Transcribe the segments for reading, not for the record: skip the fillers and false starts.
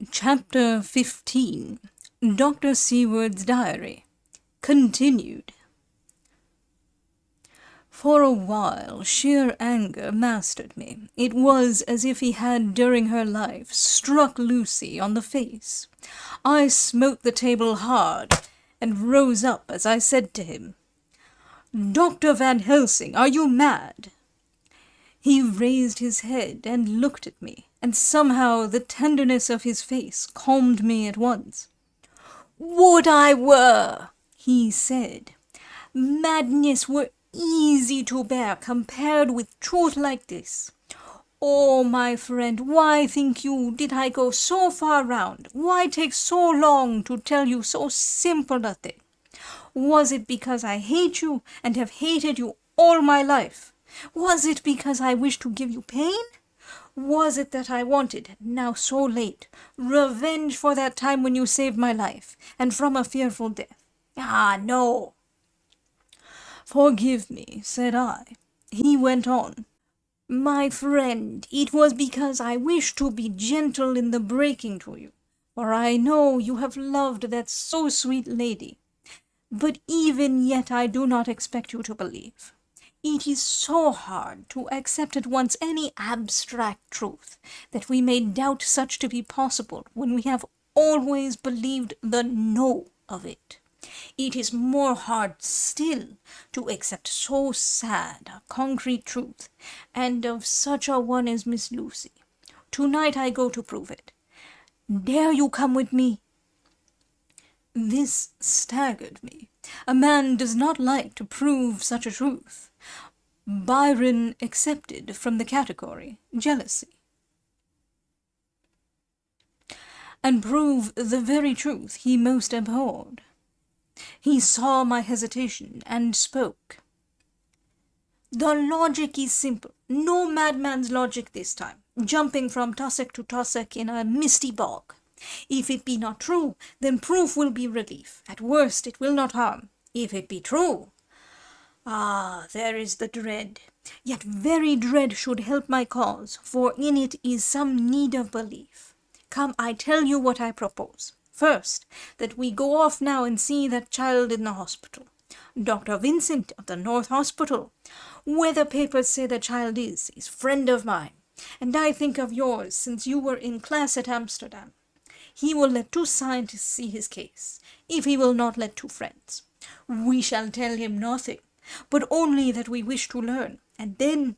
Chapter 15 Dr. Seward's Diary Continued. For a while sheer anger mastered me. It was as if he had, during her life, struck Lucy on the face. I smote the table hard, and rose up as I said to him, "Dr. Van Helsing, are you mad?" He raised his head and looked at me, and somehow the tenderness of his face calmed me at once. "Would I were," he said. "Madness were easy to bear compared with truth like this. Oh, my friend, why, think you, did I go so far round? Why take so long to tell you so simple a thing? Was it because I hate you and have hated you all my life? Was it because I wished to give you pain? Was it that I wanted, now so late, revenge for that time when you saved my life, and from a fearful death? Ah, no!" "Forgive me," said I. He went on. "My friend, it was because I wished to be gentle in the breaking to you, for I know you have loved that so sweet lady. But even yet I do not expect you to believe. It is so hard to accept at once any abstract truth, that we may doubt such to be possible when we have always believed the no of it. It is more hard still to accept so sad a concrete truth, and of such a one as Miss Lucy. Tonight I go to prove it. Dare you come with me?" This staggered me. A man does not like to prove such a truth. Byron excepted from the category, jealousy. And prove the very truth he most abhorred. He saw my hesitation, and spoke. "The logic is simple. No madman's logic this time, jumping from tussock to tussock in a misty bog. If it be not true, then proof will be relief. At worst it will not harm. If it be true, ah, there is the dread. Yet very dread should help my cause, for in it is some need of belief. Come, I tell you what I propose. First, that we go off now and see that child in the hospital. Dr. Vincent of the North Hospital, where the papers say the child is friend of mine, and I think of yours since you were in class at Amsterdam. He will let 2 scientists see his case, if he will not let 2 friends. We shall tell him nothing, but only that we wish to learn, and then...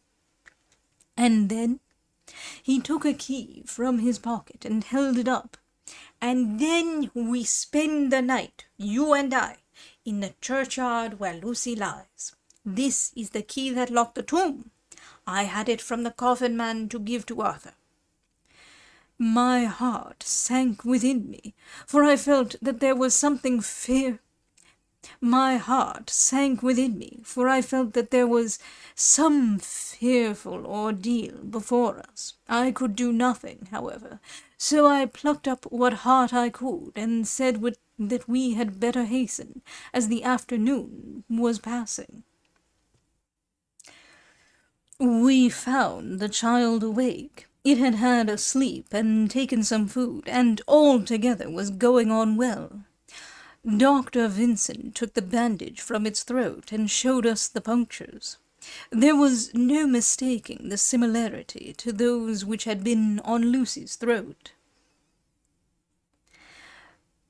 He took a key from his pocket and held it up. "And then we spend the night, you and I, in the churchyard where Lucy lies. This is the key that locked the tomb. I had it from the coffin man to give to Arthur." My heart sank within me, for I felt that there was something some fearful ordeal before us. I could do nothing, however, so I plucked up what heart I could, and said that we had better hasten, as the afternoon was passing. We found the child awake. It had had a sleep and taken some food, and altogether was going on well. Dr. Vincent took the bandage from its throat and showed us the punctures. There was no mistaking the similarity to those which had been on Lucy's throat.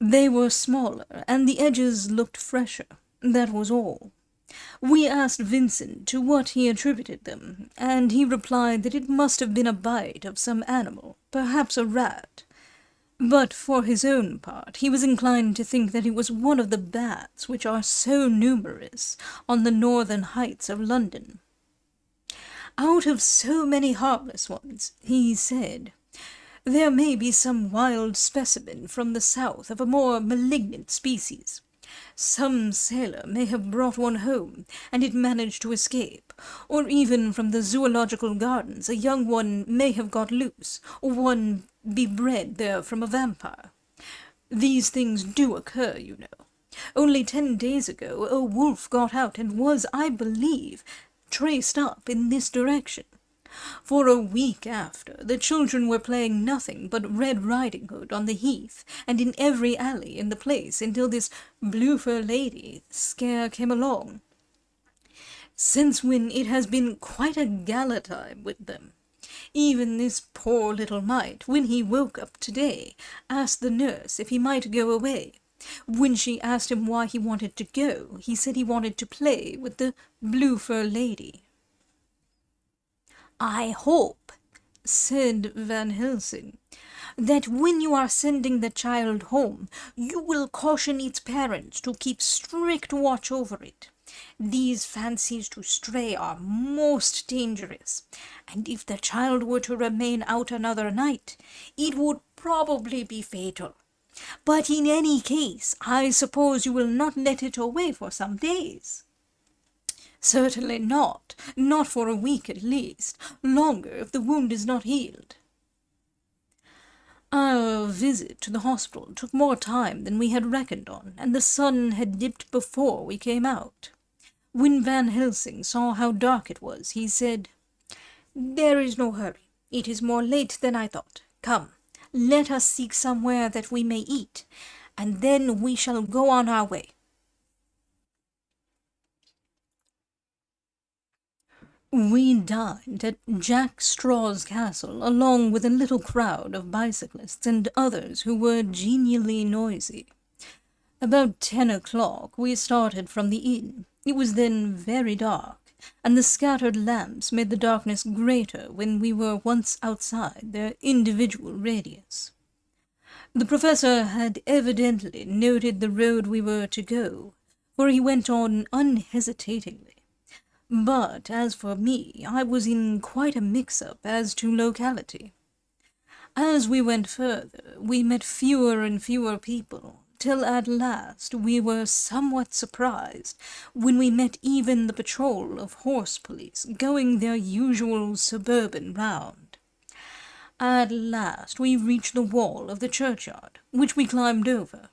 They were smaller, and the edges looked fresher. That was all. We asked Vincent to what he attributed them, and he replied that it must have been a bite of some animal, perhaps a rat. But for his own part, he was inclined to think that it was one of the bats which are so numerous on the northern heights of London. Out of so many harmless ones, he said, there may be some wild specimen from the south of a more malignant species. Some sailor may have brought one home, and it managed to escape, or even from the zoological gardens a young one may have got loose, or one be bred there from a vampire. These things do occur, you know. Only 10 days ago a wolf got out and was, I believe, traced up in this direction. For a week after, the children were playing nothing but Red Riding Hood on the heath and in every alley in the place until this blue-fur lady scare came along. Since when it has been quite a gala time with them. Even this poor little mite, when he woke up today, asked the nurse if he might go away. When she asked him why he wanted to go, he said he wanted to play with the blue-fur lady. "I hope," said Van Helsing, "that when you are sending the child home, you will caution its parents to keep strict watch over it. These fancies to stray are most dangerous, and if the child were to remain out another night, it would probably be fatal. But in any case, I suppose you will not let it away for some days." "Certainly not. Not for a week at least. Longer if the wound is not healed." Our visit to the hospital took more time than we had reckoned on, and the sun had dipped before we came out. When Van Helsing saw how dark it was, he said, "There is no hurry. It is more late than I thought. Come, let us seek somewhere that we may eat, and then we shall go on our way." We dined at Jack Straw's castle along with a little crowd of bicyclists and others who were genially noisy. About 10 o'clock we started from the inn. It was then very dark, and the scattered lamps made the darkness greater when we were once outside their individual radius. The professor had evidently noted the road we were to go, for he went on unhesitatingly. But as for me, I was in quite a mix-up as to locality. As we went further, we met fewer and fewer people, till at last we were somewhat surprised when we met even the patrol of horse police going their usual suburban round. At last we reached the wall of the churchyard, which we climbed over,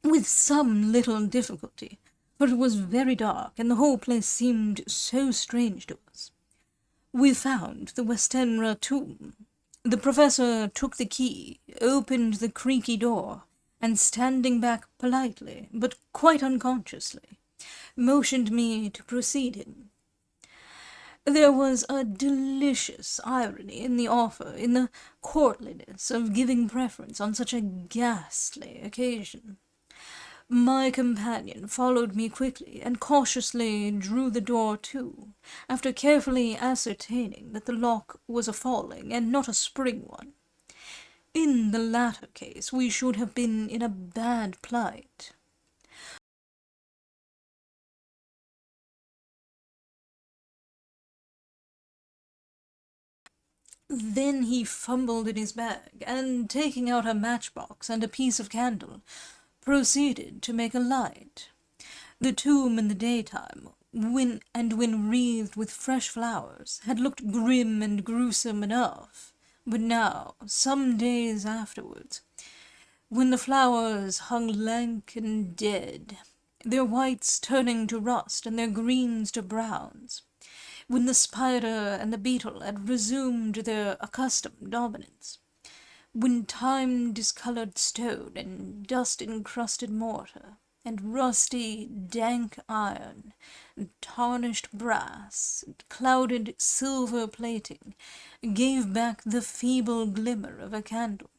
with some little difficulty, for it was very dark and the whole place seemed so strange to us. We found the Westenra tomb. The professor took the key, opened the creaky door, and standing back politely, but quite unconsciously, motioned me to precede him. There was a delicious irony in the offer, in the courtliness of giving preference on such a ghastly occasion. My companion followed me quickly and cautiously drew the door to, after carefully ascertaining that the lock was a falling and not a spring one. In the latter case we should have been in a bad plight. Then he fumbled in his bag, and taking out a matchbox and a piece of candle, proceeded to make a light. The tomb in the daytime, when wreathed with fresh flowers, had looked grim and gruesome enough, but now, some days afterwards, when the flowers hung lank and dead, their whites turning to rust and their greens to browns, when the spider and the beetle had resumed their accustomed dominance, when time-discoloured stone and dust-encrusted mortar, and rusty, dank iron, and tarnished brass, and clouded silver plating gave back the feeble glimmer of a candle,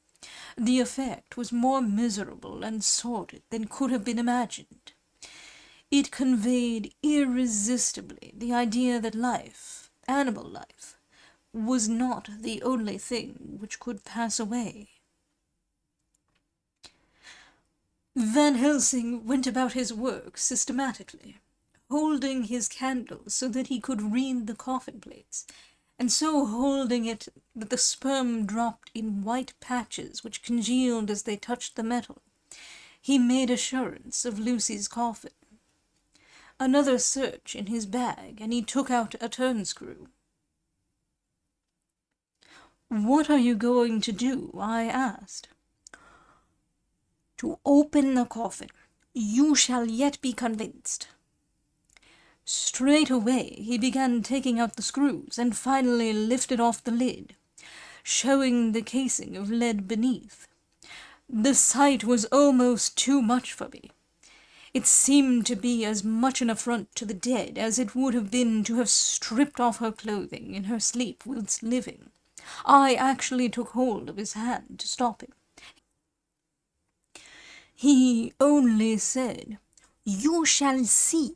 the effect was more miserable and sordid than could have been imagined. It conveyed irresistibly the idea that life, animal life, was not the only thing which could pass away. Van Helsing went about his work systematically, holding his candle so that he could read the coffin plates, and so holding it that the sperm dropped in white patches which congealed as they touched the metal. He made assurance of Lucy's coffin. Another search in his bag, and he took out a turnscrew. "What are you going to do?" I asked. "To open the coffin. You shall yet be convinced." Straight away he began taking out the screws, and finally lifted off the lid, showing the casing of lead beneath. The sight was almost too much for me. It seemed to be as much an affront to the dead as it would have been to have stripped off her clothing in her sleep whilst living. I actually took hold of his hand to stop him. He only said, "You shall see,"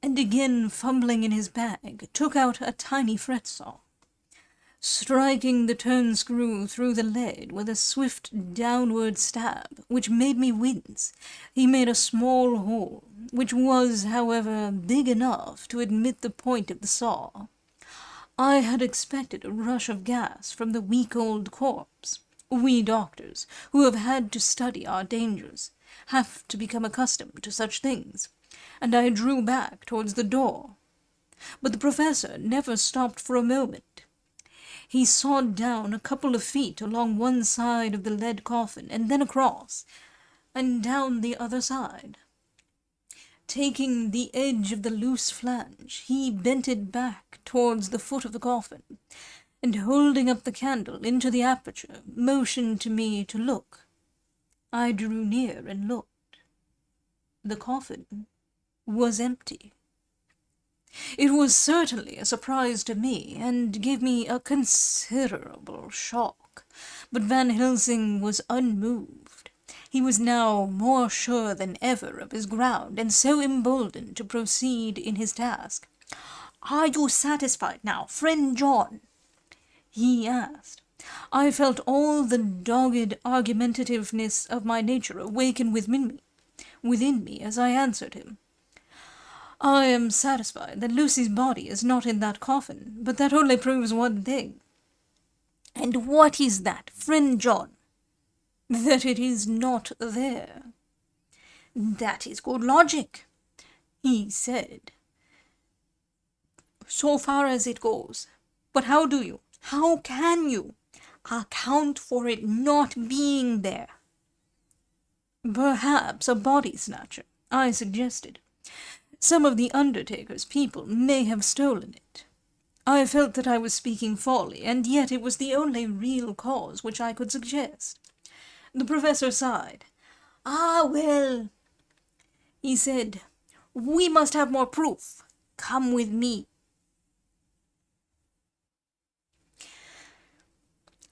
and again fumbling in his bag, took out a tiny fret saw. Striking the turn screw through the lead with a swift downward stab, which made me wince, he made a small hole, which was, however, big enough to admit the point of the saw. I had expected a rush of gas from the weak old corpse. We doctors, who have had to study our dangers, have to become accustomed to such things, and I drew back towards the door. But the professor never stopped for a moment. He sawed down a couple of feet along one side of the lead coffin, and then across, and down the other side. Taking the edge of the loose flange, he bent it back towards the foot of the coffin, and holding up the candle into the aperture, motioned to me to look. I drew near and looked. The coffin was empty. It was certainly a surprise to me, and gave me a considerable shock, but Van Helsing was unmoved. He was now more sure than ever of his ground, and so emboldened to proceed in his task. "Are you satisfied now, friend John?" he asked. I felt all the dogged argumentativeness of my nature awaken within me as I answered him. "I am satisfied that Lucy's body is not in that coffin, but that only proves one thing." "And what is that, friend John?" "That it is not there." "That is good logic," he said, "so far as it goes. But how can you, account for it not being there?" "Perhaps a body snatcher," I suggested. "Some of the undertaker's people may have stolen it." I felt that I was speaking folly, and yet it was the only real cause which I could suggest. The professor sighed. "Ah, well," he said, "we must have more proof. Come with me."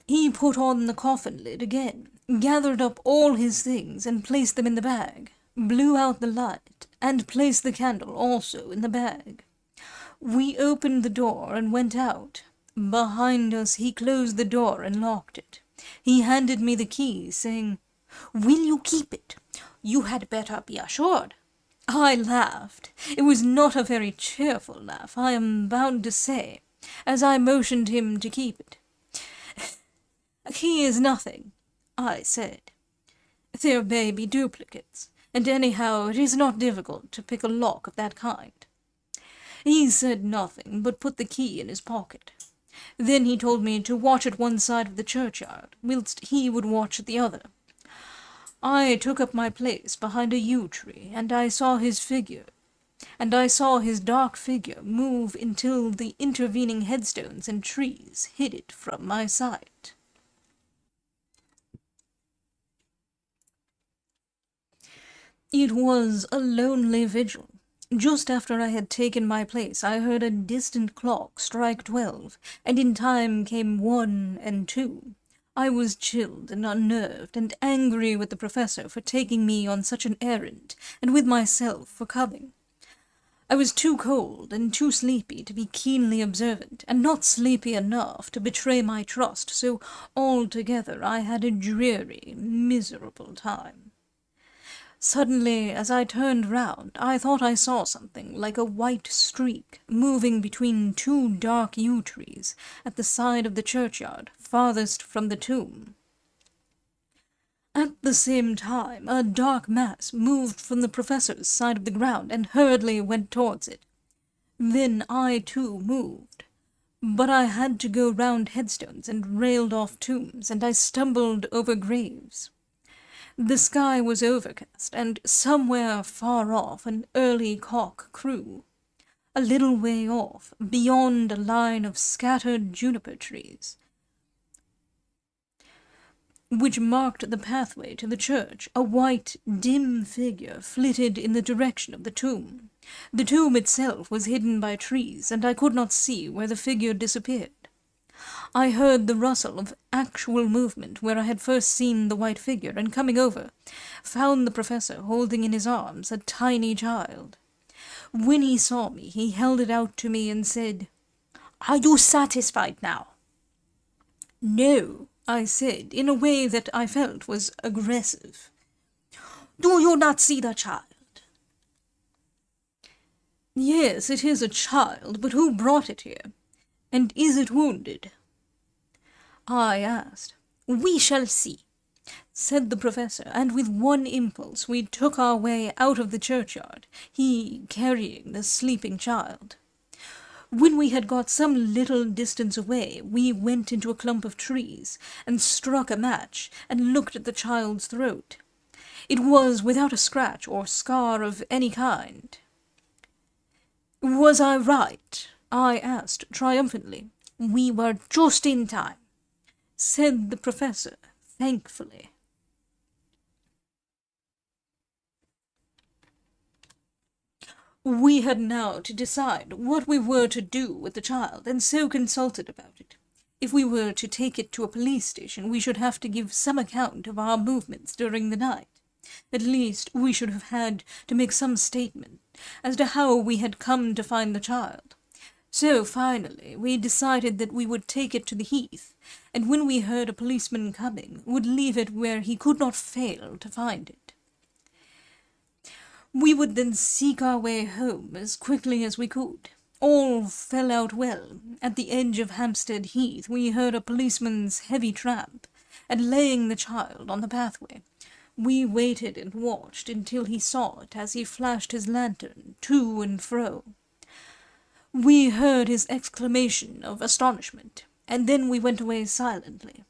He put on the coffin lid again, gathered up all his things and placed them in the bag, blew out the light, and placed the candle also in the bag. We opened the door and went out. Behind us he closed the door and locked it. He handed me the key, saying, "Will you keep it? You had better be assured." I laughed. It was not a very cheerful laugh, I am bound to say, as I motioned him to keep it. "A key is nothing," I said. "There may be duplicates, and anyhow it is not difficult to pick a lock of that kind." He said nothing, but put the key in his pocket. Then he told me to watch at one side of the churchyard, whilst he would watch at the other. I took up my place behind a yew tree, and I saw his dark figure move until the intervening headstones and trees hid it from my sight. It was a lonely vigil. Just after I had taken my place, I heard a distant clock strike 12, and in time came 1 and 2. I was chilled and unnerved, and angry with the professor for taking me on such an errand, and with myself for coming. I was too cold and too sleepy to be keenly observant, and not sleepy enough to betray my trust, so altogether I had a dreary, miserable time. Suddenly, as I turned round, I thought I saw something like a white streak moving between 2 dark yew trees at the side of the churchyard, farthest from the tomb. At the same time, a dark mass moved from the professor's side of the ground and hurriedly went towards it. Then I too moved. But I had to go round headstones and railed-off tombs, and I stumbled over graves. The sky was overcast, and somewhere far off an early cock crew. A little way off, beyond a line of scattered juniper trees, which marked the pathway to the church, a white, dim figure flitted in the direction of the tomb. The tomb itself was hidden by trees, and I could not see where the figure disappeared. I heard the rustle of actual movement where I had first seen the white figure, and coming over, found the professor holding in his arms a tiny child. When he saw me, he held it out to me and said, "Are you satisfied now?" "No," I said, in a way that I felt was aggressive. "Do you not see the child?" "Yes, it is a child, but who brought it here? And is it wounded?" I asked. "We shall see," said the professor, and with one impulse we took our way out of the churchyard, he carrying the sleeping child. When we had got some little distance away, we went into a clump of trees, and struck a match, and looked at the child's throat. It was without a scratch or scar of any kind. "Was I right?" I asked triumphantly. "We were just in time," said the professor, thankfully. We had now to decide what we were to do with the child, and so consulted about it. If we were to take it to a police station, we should have to give some account of our movements during the night. At least, we should have had to make some statement as to how we had come to find the child. So, finally, we decided that we would take it to the heath, and when we heard a policeman coming, would leave it where he could not fail to find it. We would then seek our way home as quickly as we could. All fell out well. At the edge of Hampstead Heath we heard a policeman's heavy tramp, and laying the child on the pathway, we waited and watched until he saw it as he flashed his lantern to and fro. We heard his exclamation of astonishment, and then we went away silently.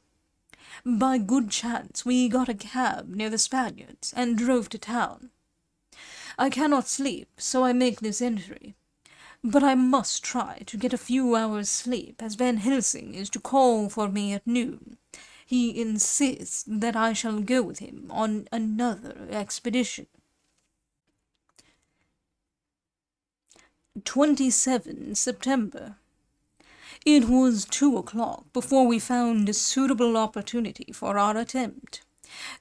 By good chance we got a cab near the Spaniards, and drove to town. I cannot sleep, so I make this entry. But I must try to get a few hours' sleep, as Van Helsing is to call for me at noon. He insists that I shall go with him on another expedition. 27 September. It was 2 o'clock before we found a suitable opportunity for our attempt.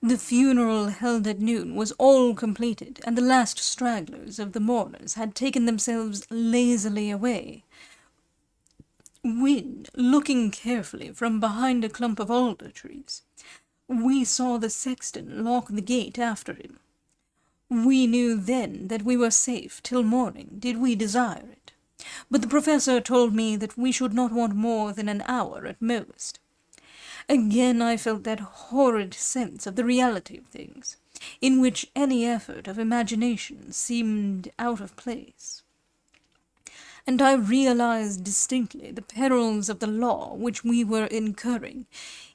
The funeral held at noon was all completed, and the last stragglers of the mourners had taken themselves lazily away, when, looking carefully from behind a clump of alder trees, we saw the sexton lock the gate after him. We knew then that we were safe till morning, did we desire it, but the professor told me that we should not want more than an hour at most. Again I felt that horrid sense of the reality of things, in which any effort of imagination seemed out of place. And I realized distinctly the perils of the law which we were incurring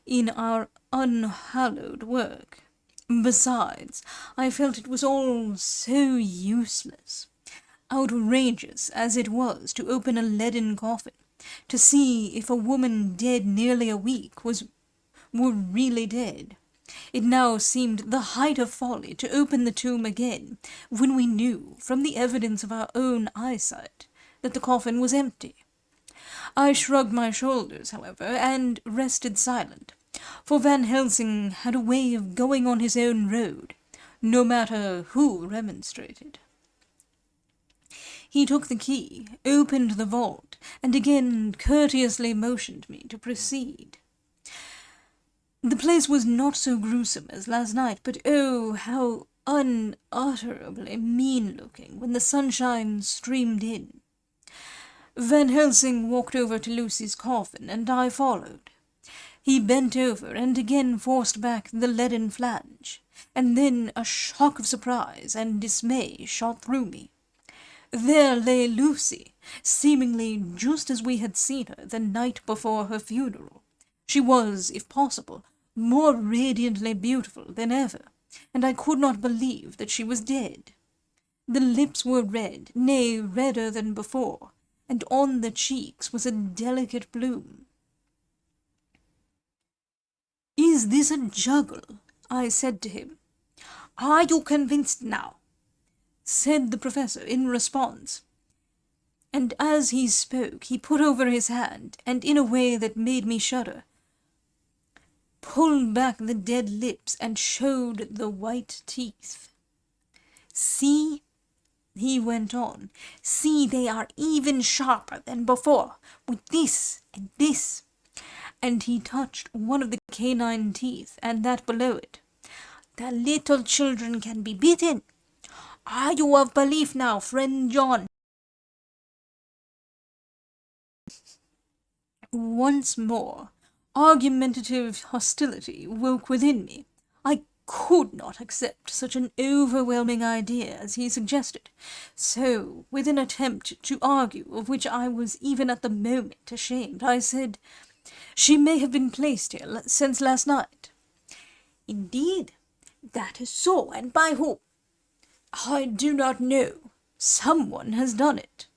in our unhallowed work. Besides, I felt it was all so useless, outrageous as it was to open a leaden coffin, to see if a woman dead nearly a week were really dead. It now seemed the height of folly to open the tomb again, when we knew, from the evidence of our own eyesight, that the coffin was empty. I shrugged my shoulders, however, and rested silent, for Van Helsing had a way of going on his own road, no matter who remonstrated. He took the key, opened the vault, and again courteously motioned me to proceed. The place was not so gruesome as last night, but oh, how unutterably mean-looking when the sunshine streamed in. Van Helsing walked over to Lucy's coffin, and I followed. He bent over and again forced back the leaden flange, and then a shock of surprise and dismay shot through me. There lay Lucy, seemingly just as we had seen her the night before her funeral. She was, if possible, more radiantly beautiful than ever, and I could not believe that she was dead. The lips were red, nay, redder than before, and on the cheeks was a delicate bloom. "Is this a juggle?" I said to him. "Are you convinced now?" said the professor in response. And as he spoke, he put over his hand, and in a way that made me shudder, pulled back the dead lips and showed the white teeth. "See," he went on, "see, they are even sharper than before, with this and this." And he touched one of the canine teeth and that below it. "The little children can be bitten. Are you of belief now, friend John?" Once more, argumentative hostility woke within me. I could not accept such an overwhelming idea as he suggested. So, with an attempt to argue, of which I was even at the moment ashamed, I said, "She may have been placed here since last night." "Indeed, that is so, and by whom?" "I do not know. Someone has done it."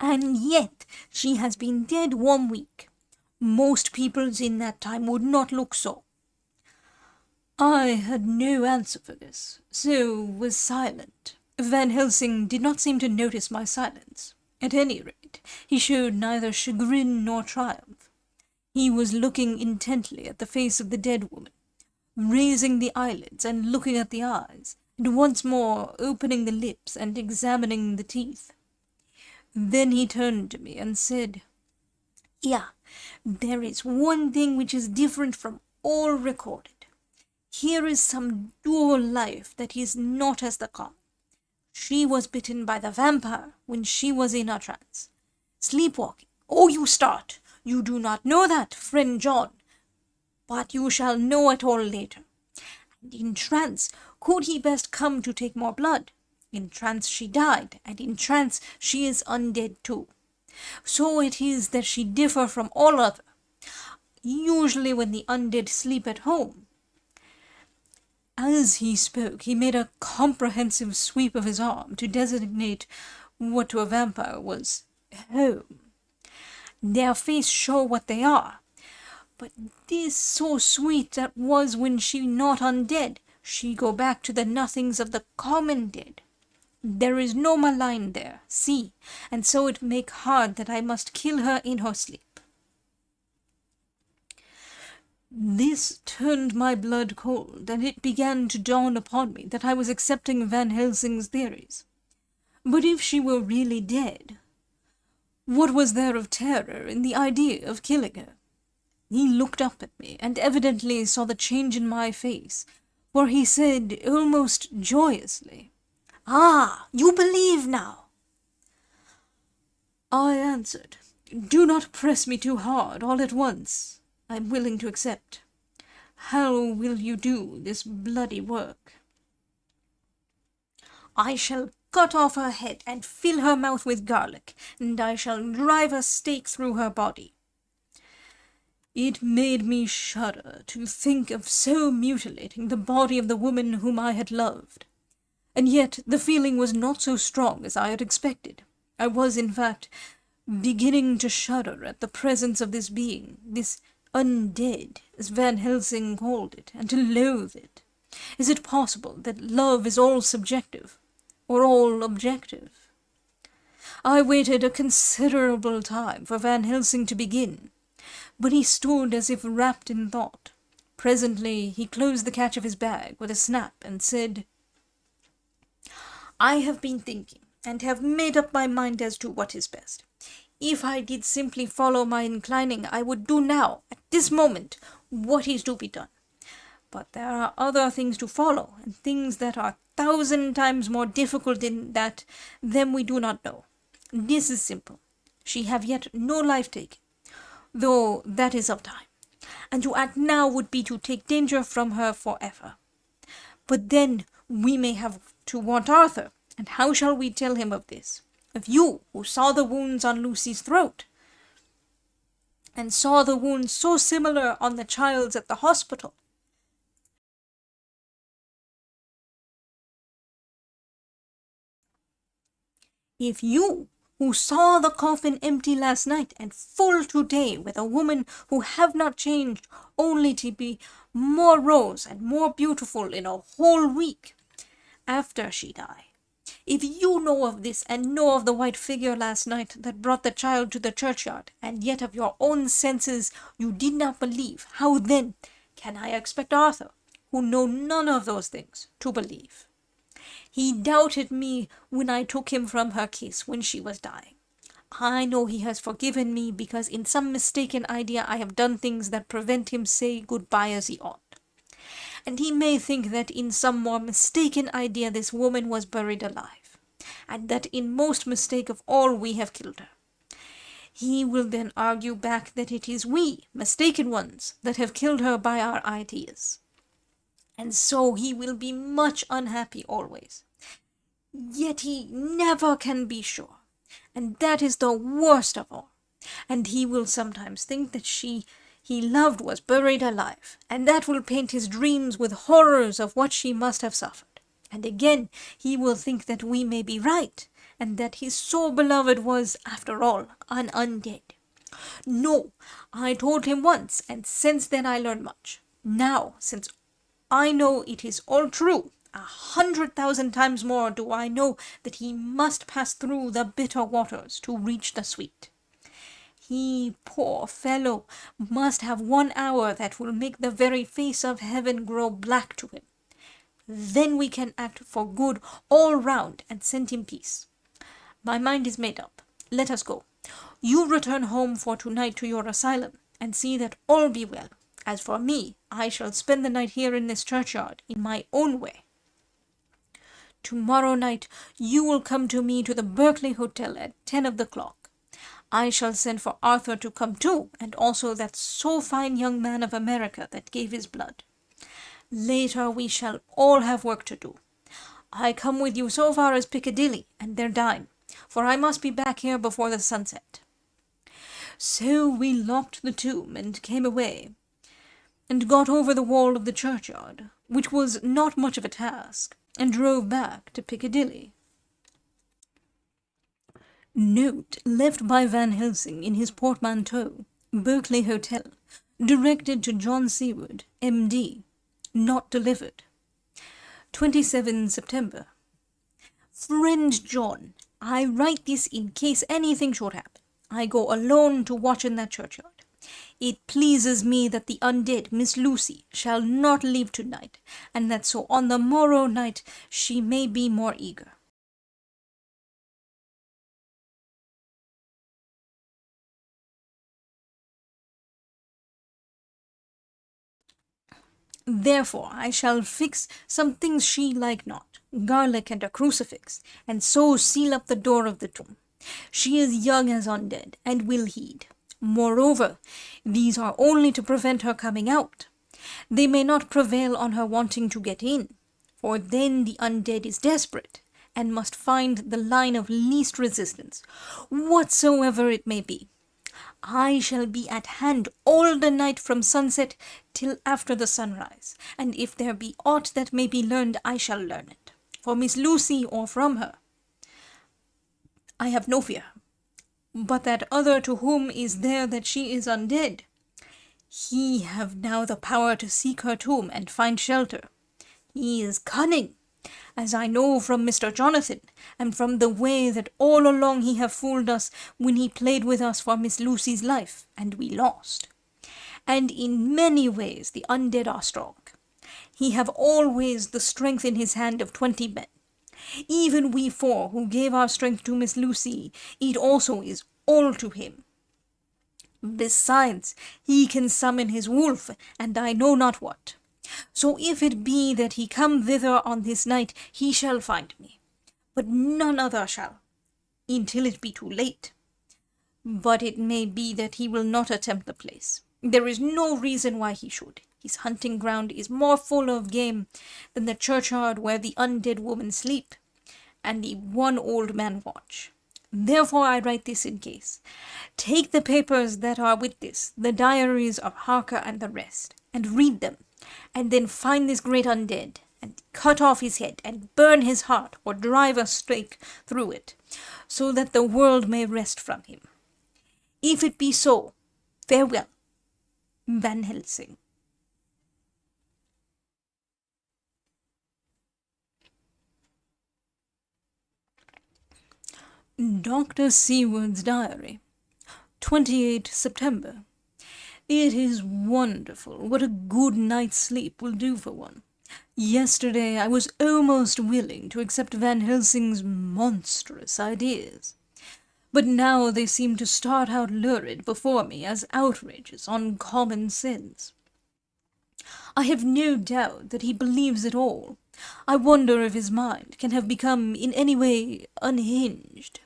"And yet she has been dead 1 week. Most peoples in that time would not look so." I had no answer for this, so was silent. Van Helsing did not seem to notice my silence. At any rate, he showed neither chagrin nor triumph. He was looking intently at the face of the dead woman, raising the eyelids and looking at the eyes, and once more opening the lips and examining the teeth. Then he turned to me and said, "Yeah, there is one thing which is different from all recorded. Here is some dual life that is not as the common. She was bitten by the vampire when she was in a trance. Sleepwalking. Oh, you start. You do not know that, friend John, but you shall know it all later. And in trance, could he best come to take more blood? In trance she died, and in trance she is undead too. So it is that she differ from all other. Usually when the undead sleep at home." As he spoke, he made a comprehensive sweep of his arm to designate what to a vampire was home. "Their face show what they are. But this so sweet that was when she not undead, she go back to the nothings of the common dead. There is no malign there, see, and so it make hard that I must kill her in her sleep." This turned my blood cold, and it began to dawn upon me that I was accepting Van Helsing's theories. But if she were really dead, what was there of terror in the idea of killing her? He looked up at me, and evidently saw the change in my face, for he said almost joyously, "Ah, you believe now." I answered, "Do not press me too hard all at once. I am willing to accept. How will you do this bloody work?" "I shall cut off her head and fill her mouth with garlic, and I shall drive a stake through her body." It made me shudder to think of so mutilating the body of the woman whom I had loved. And yet the feeling was not so strong as I had expected. I was, in fact, beginning to shudder at the presence of this being, this undead, as Van Helsing called it, and to loathe it. Is it possible that love is all subjective, or all objective? I waited a considerable time for Van Helsing to begin, but he stood as if wrapped in thought. Presently he closed the catch of his bag with a snap and said, "I have been thinking, and have made up my mind as to what is best. If I did simply follow my inclining, I would do now, at this moment, what is to be done. But there are other things to follow, and things that are 1,000 times more difficult in that them we do not know. This is simple. She have yet no life taken, though that is of time, and to act now would be to take danger from her forever. But then we may have to want Arthur, And how shall we tell him of this? Of you, who saw the wounds on Lucy's throat, and saw the wounds so similar on the child's at the hospital. If you, who saw the coffin empty last night and full today with a woman who have not changed only to be more rose and more beautiful in a whole week after she died, if you know of this and know of the white figure last night that brought the child to the churchyard, and yet of your own senses you did not believe, how then can I expect Arthur, who know none of those things, to believe? He doubted me when I took him from her kiss when she was dying. I know he has forgiven me because in some mistaken idea I have done things that prevent him say good-bye as he ought. And he may think that in some more mistaken idea this woman was buried alive, and that in most mistake of all we have killed her. He will then argue back that it is we, mistaken ones, that have killed her by our ideas. And so he will be much unhappy always. Yet he never can be sure, and that is the worst of all. And he will sometimes think that she he loved was buried alive, and that will paint his dreams with horrors of what she must have suffered. And again he will think that we may be right, and that his so beloved was, after all, an undead. No, I told him once, and since then I learned much. Now, since I know it is all true, 100,000 times more do I know that he must pass through the bitter waters to reach the sweet. He, poor fellow, must have 1 hour that will make the very face of heaven grow black to him. Then we can act for good all round and send him peace. My mind is made up. Let us go. You return home for tonight to your asylum, and see that all be well. As for me, I shall spend the night here in this churchyard, in my own way. Tomorrow night you will come to me to the Berkeley Hotel at 10 of the clock. I shall send for Arthur to come too, and also that so fine young man of America that gave his blood. Later we shall all have work to do. I come with you so far as Piccadilly, and there dine, for I must be back here before the sunset. So we locked the tomb and came away, and got over the wall of the churchyard, which was not much of a task, and drove back to Piccadilly. Note left by Van Helsing in his portmanteau, Berkeley Hotel, directed to John Seward, M.D., not delivered. 27 September. Friend John, I write this in case anything should happen. I go alone to watch in that churchyard. It pleases me that the undead Miss Lucy shall not leave tonight, and that so on the morrow night she may be more eager. Therefore I shall fix some things she like not, garlic and a crucifix, and so seal up the door of the tomb. She is young as undead, and will heed. Moreover, these are only to prevent her coming out. They may not prevail on her wanting to get in, for then the undead is desperate, and must find the line of least resistance, whatsoever it may be. I shall be at hand all the night from sunset till after the sunrise, and if there be aught that may be learned, I shall learn it, for Miss Lucy or from her. I have no fear, but that other to whom is there that she is undead, he have now the power to seek her tomb and find shelter. He is cunning, as I know from Mr. Jonathan, and from the way that all along he have fooled us when he played with us for Miss Lucy's life, and we lost. And in many ways the undead are strong. He have always the strength in his hand of 20 men. Even we 4 who gave our strength to Miss Lucy, it also is all to him. Besides, he can summon his wolf, and I know not what. So if it be that he come thither on this night, he shall find me, but none other shall, until it be too late. But it may be that he will not attempt the place. There is no reason why he should. His hunting ground is more full of game than the churchyard where the undead women sleep, and the one old man watch. Therefore I write this in case. Take the papers that are with this, the diaries of Harker and the rest, and read them, and then find this great undead, and cut off his head, and burn his heart, or drive a stake through it, so that the world may rest from him. If it be so, farewell, Van Helsing. Dr. Seward's Diary, 28 September. It is wonderful what a good night's sleep will do for one. Yesterday I was almost willing to accept Van Helsing's monstrous ideas, but now they seem to start out lurid before me as outrages on common sense. I have no doubt that he believes it all. I wonder if his mind can have become in any way unhinged.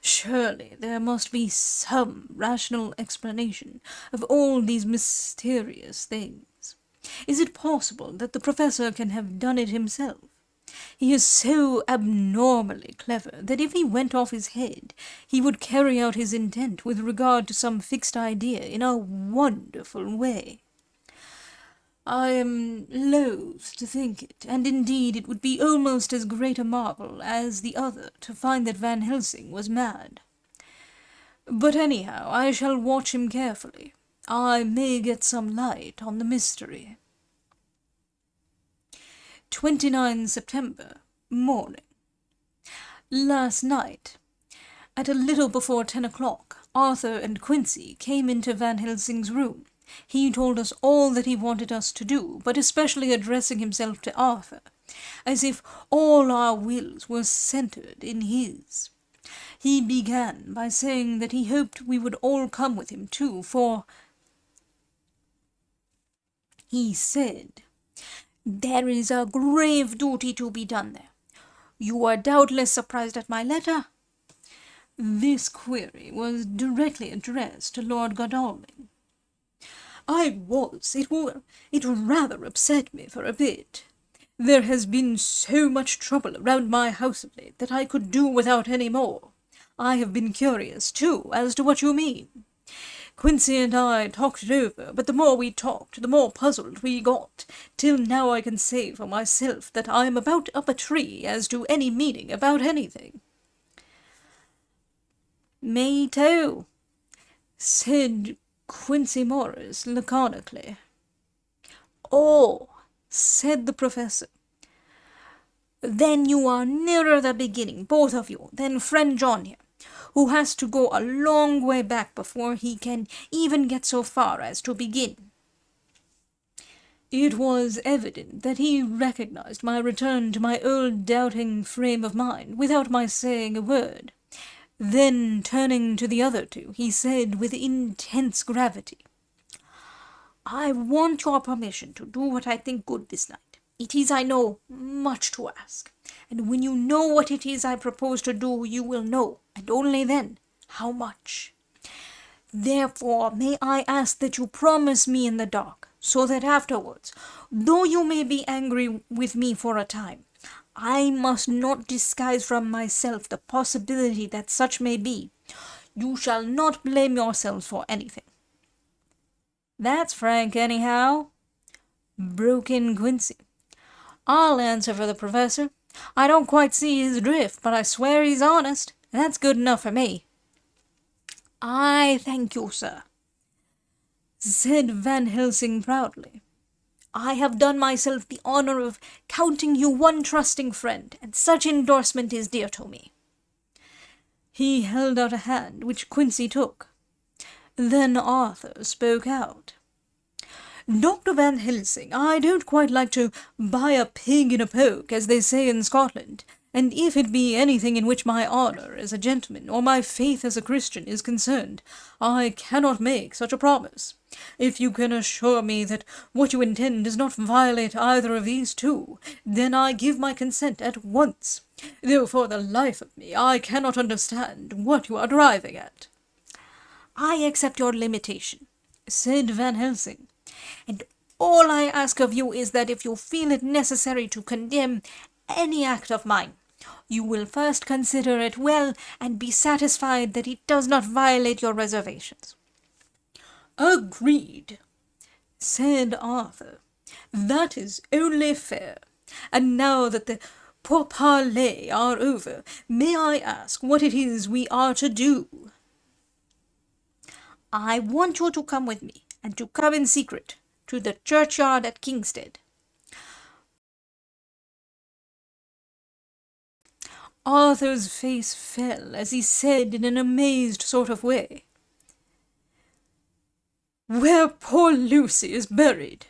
Surely there must be some rational explanation of all these mysterious things. Is it possible that the professor can have done it himself? He is so abnormally clever that if he went off his head, he would carry out his intent with regard to some fixed idea in a wonderful way. I am loath to think it, and indeed it would be almost as great a marvel as the other to find that Van Helsing was mad. But anyhow, I shall watch him carefully. I may get some light on the mystery. 29 September, morning. Last night, at a little before 10 o'clock, Arthur and Quincy came into Van Helsing's room. He told us all that he wanted us to do, but especially addressing himself to Arthur, as if all our wills were centered in his. He began by saying that he hoped we would all come with him too, for, he said, there is a grave duty to be done there. You are doubtless surprised at my letter? This query was directly addressed to Lord Godalming. I was. It rather upset me for a bit. There has been so much trouble around my house of late that I could do without any more. I have been curious, too, as to what you mean. Quincy and I talked it over, but the more we talked, the more puzzled we got, till now I can say for myself that I am about up a tree as to any meaning about anything. Me too, said Quincy Morris laconically. Oh, said the professor. Then you are nearer the beginning, both of you, than friend John here, who has to go a long way back before he can even get so far as to begin. It was evident that he recognized my return to my old doubting frame of mind without my saying a word. Then, turning to the other two, he said with intense gravity, I want your permission to do what I think good this night. It is, I know, much to ask, and when you know what it is I propose to do, you will know, and only then, how much. Therefore, may I ask that you promise me in the dark, so that afterwards, though you may be angry with me for a time, I must not disguise from myself the possibility that such may be. You shall not blame yourselves for anything. That's frank, anyhow, broke in Quincy. I'll answer for the professor. I don't quite see his drift, but I swear he's honest, and that's good enough for me. I thank you, sir, said Van Helsing proudly. I have done myself the honor of counting you one trusting friend, and such endorsement is dear to me. He held out a hand, which Quincy took. Then Arthur spoke out. Dr. Van Helsing, I don't quite like to buy a pig in a poke, as they say in Scotland, and if it be anything in which my honour as a gentleman, or my faith as a Christian, is concerned, I cannot make such a promise. If you can assure me that what you intend does not violate either of these two, then I give my consent at once, though for the life of me I cannot understand what you are driving at. I accept your limitation, said Van Helsing, and all I ask of you is that if you feel it necessary to condemn any act of mine, You will first consider it well and be satisfied that it does not violate your reservations." "Agreed," said Arthur. "That is only fair. And now that the pourparlers are over, may I ask what it is we are to do?" "I want you to come with me, and to come in secret, to the churchyard at Kingstead." Arthur's face fell as he said in an amazed sort of way, "Where poor Lucy is buried."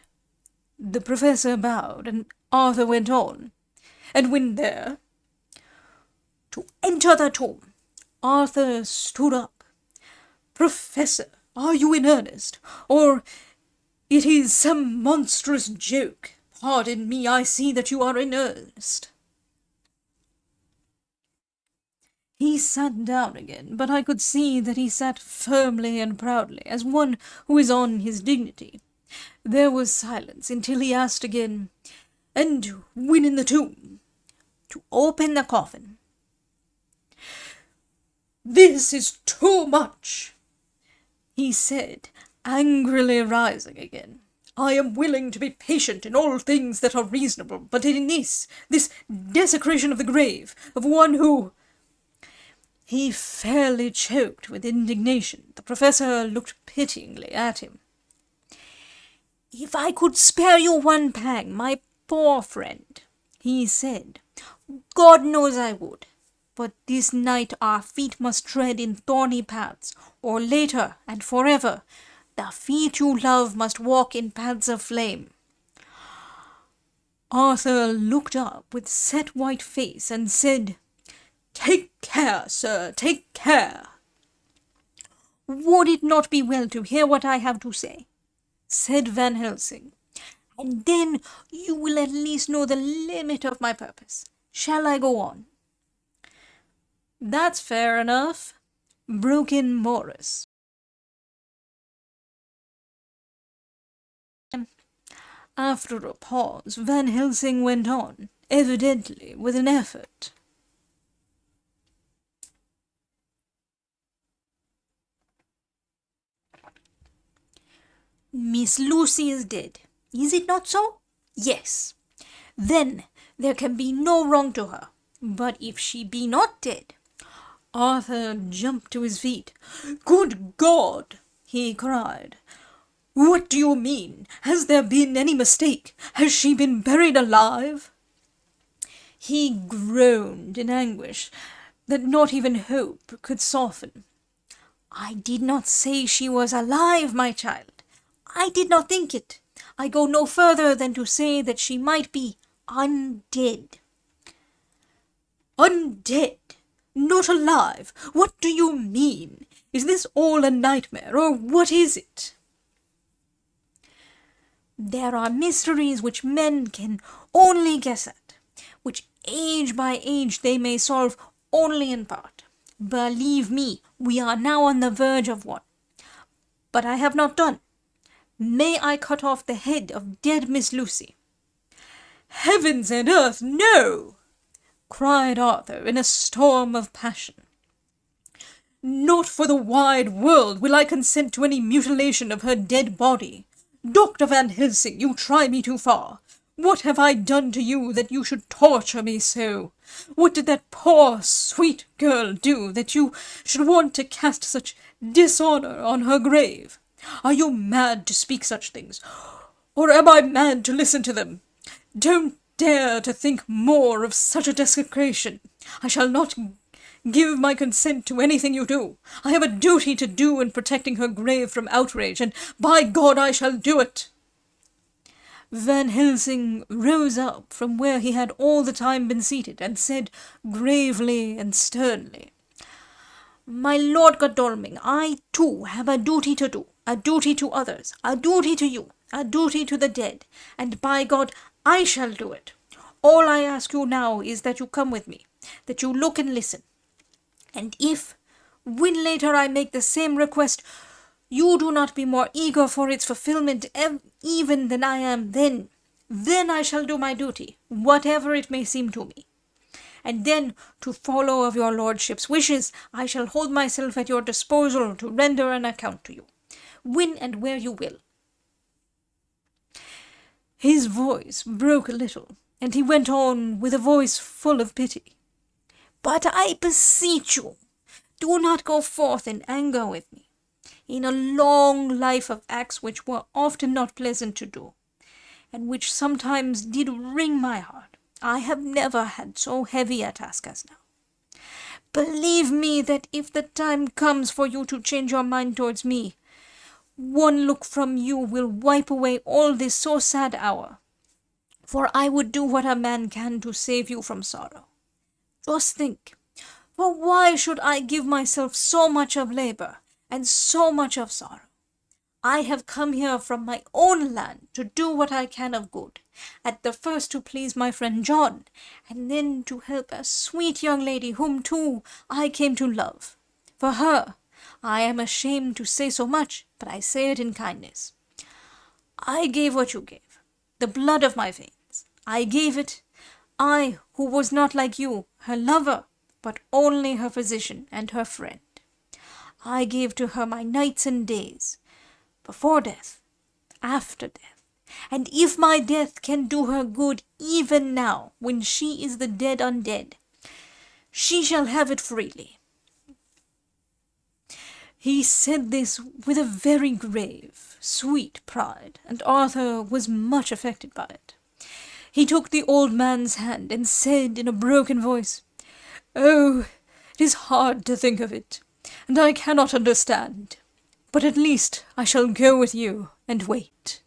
The professor bowed, and Arthur went on, "And when there?" "To enter the tomb." Arthur stood up. "Professor, are you in earnest? Or it is some monstrous joke? Pardon me, I see that you are in earnest." He sat down again, but I could see that he sat firmly and proudly, as one who is on his dignity. There was silence until he asked again, "And when in the tomb?" "To open the coffin." "This is too much," he said, angrily rising again. "I am willing to be patient in all things that are reasonable, but in this desecration of the grave of one who—" He fairly choked with indignation. The professor looked pityingly at him. "If I could spare you one pang, my poor friend," he said, "God knows I would. But this night our feet must tread in thorny paths, or later and forever the feet you love must walk in paths of flame." Arthur looked up with set white face and said, "Take care, sir, take care." "Would it not be well to hear what I have to say?" said Van Helsing. "And then you will at least know the limit of my purpose. Shall I go on?" "That's fair enough," broke in Morris. After a pause, Van Helsing went on, evidently with an effort. "Miss Lucy is dead. Is it not so? Yes. Then there can be no wrong to her. But if she be not dead—" Arthur jumped to his feet. "Good God!" he cried. "What do you mean? Has there been any mistake? Has she been buried alive?" He groaned in anguish that not even hope could soften. "I did not say she was alive, my child. I did not think it. I go no further than to say that she might be undead." "Undead? Not alive? What do you mean? Is this all a nightmare, or what is it?" "There are mysteries which men can only guess at, which age by age they may solve only in part. Believe me, we are now on the verge of one. But I have not done. May I cut off the head of dead Miss Lucy?" "Heavens and earth, no!" cried Arthur in a storm of passion. "Not for the wide world will I consent to any mutilation of her dead body. Dr. Van Helsing, you try me too far. What have I done to you that you should torture me so? What did that poor, sweet girl do that you should want to cast such dishonour on her grave? Are you mad to speak such things, or am I mad to listen to them? Don't dare to think more of such a desecration. I shall not give my consent to anything you do. I have a duty to do in protecting her grave from outrage, and by God I shall do it." Van Helsing rose up from where he had all the time been seated, and said gravely and sternly, "My Lord Godalming, I too have a duty to do, a duty to others, a duty to you, a duty to the dead, and by God I shall do it. All I ask you now is that you come with me, that you look and listen. And if, when later I make the same request, you do not be more eager for its fulfilment even than I am, then I shall do my duty, whatever it may seem to me. and then, to follow of your lordship's wishes, I shall hold myself at your disposal to render an account to you, when and where you will." His voice broke a little, and he went on with a voice full of pity. "But I beseech you, do not go forth in anger with me, in a long life of acts which were often not pleasant to do, and which sometimes did wring my heart. I have never had so heavy a task as now. Believe me that if the time comes for you to change your mind towards me, one look from you will wipe away all this so sad hour, for I would do what a man can to save you from sorrow. Just think, for why should I give myself so much of labor and so much of sorrow? I have come here from my own land to do what I can of good, at the first to please my friend John, and then to help a sweet young lady whom, too, I came to love. For her, I am ashamed to say so much, but I say it in kindness. I gave what you gave, the blood of my veins. I gave it, I, who was not like you, her lover, but only her physician and her friend. I gave to her my nights and days, before death, after death, and if my death can do her good even now, when she is the dead undead, she shall have it freely." He said this with a very grave, sweet pride, and Arthur was much affected by it. He took the old man's hand and said in a broken voice, "Oh, it is hard to think of it, and I cannot understand. But at least I shall go with you and wait."